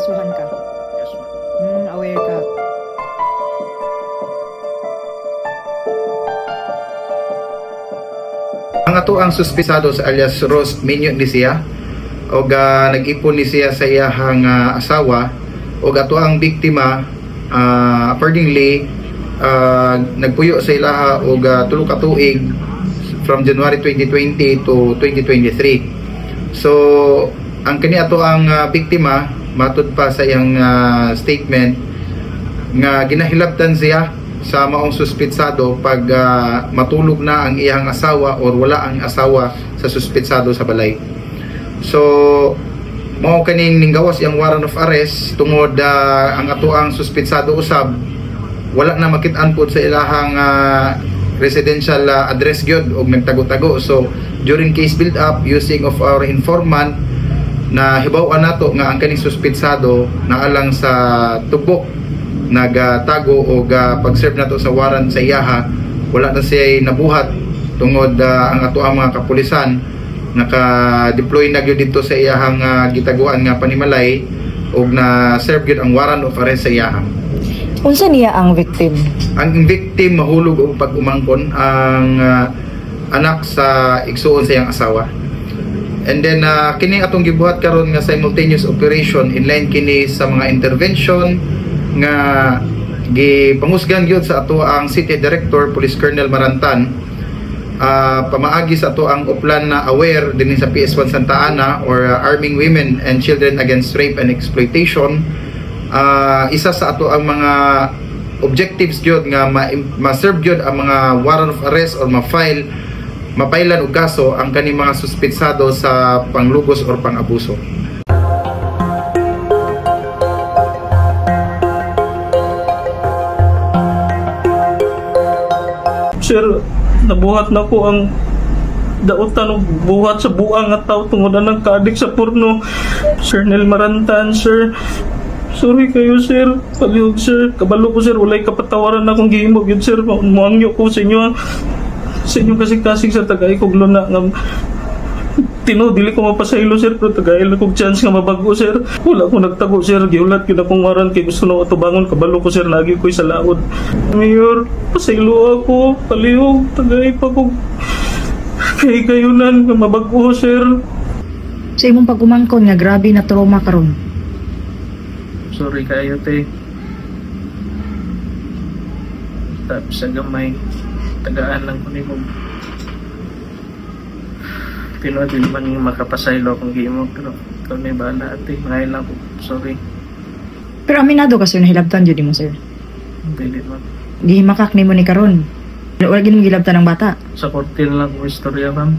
nakasuhan ka? Yes, ma'am. Aware ka. Ang ato ang suspisado sa alias Rose Minyo ni siya o nag-ipon ni siya sa iyahang asawa o ato ang biktima accordingly nagpuyo sa ilaha o tulo ka tuig from January 2020 to 2023. So ang kani ato ang biktima matud pa sa iyang statement nga ginahilabtan siya sa maong suspitsado pag matulog na ang iyang asawa or wala ang asawa sa suspitsado sa balay. So mao kaning ninggawas iyang warrant of arrest tungod ang ato ang suspitsado usab wala na makit-an pod sa ilahang residential address gyud og nagtago-tago. So during case build up using of our informant na hibaw-an nato nga ang kaning suspitsado naalang sa tubok nagtago o pag-serve nato sa warrant sa iyaha wala na siya nabuhat tungod ang ato ang mga kapulisan naka-deploy na gyud dito sa iyahang gitaguan nga panimalay og na serve gyud ang warrant of arrest sa iyaha. Unsa niya ang victim? Ang victim mahulog og pag-umangkon ang anak sa igsuon sa iyang asawa. And then kini atong gibuhat karon nga simultaneous operation inline kini sa mga intervention nga gipangusgan gyud sa ato ang City Director Police Colonel Marantan pamaagi sa ato ang uplan na aware dinhi sa PS1 Santa Ana or Arming Women and Children Against Rape and Exploitation. Isa sa ato ang mga objectives gyud nga ma-serve gyud ang mga warrant of arrest or mapailan og kaso ang kani mga suspitsado sa panglugos or pang-abuso. Sir, nabuhat na ko ang dautan og buhat sa buang nga tao tungod ang kaadik sa porno. Sir Nel Marantan, sir. Sorry kayo, sir. Palihog, sir. Kabalo ko, sir. Walay kapatawaran na akong gihimo yun, sir. Muangyo ko sa inyo. Sa inyo kasing-kasing, sir. Tagay kog luna nga tino, dili ko mapasaylo, sir. Pero tagay lang kog chance nga mabago, sir. Wala ko nagtago, sir. Giulat yun akong waran kay gusto na atubangon. Kabalo ko, sir. Lagi ko'y sa laod. Mayor, pasaylo ako. Palihog. Tagay pa kog kay kayunan nga mabago, sir. Sa imong pagumangkon nga grabe na trauma karon. Sorry kayo, te. Tapos sa gamay, tagaan lang ko ni mo. Pinodil man yung makapasaylo akong gimo, pero ikaw na yung bahala, ate. Ngayon lang ko, sorry. Pero aminado ka, sir, nahilabtan yun mo, sir. Hindi man. Gihimakak ni mo ni karon. Wala ginong gilabtan ng bata. Sa korte lang ko istorya, ma'am.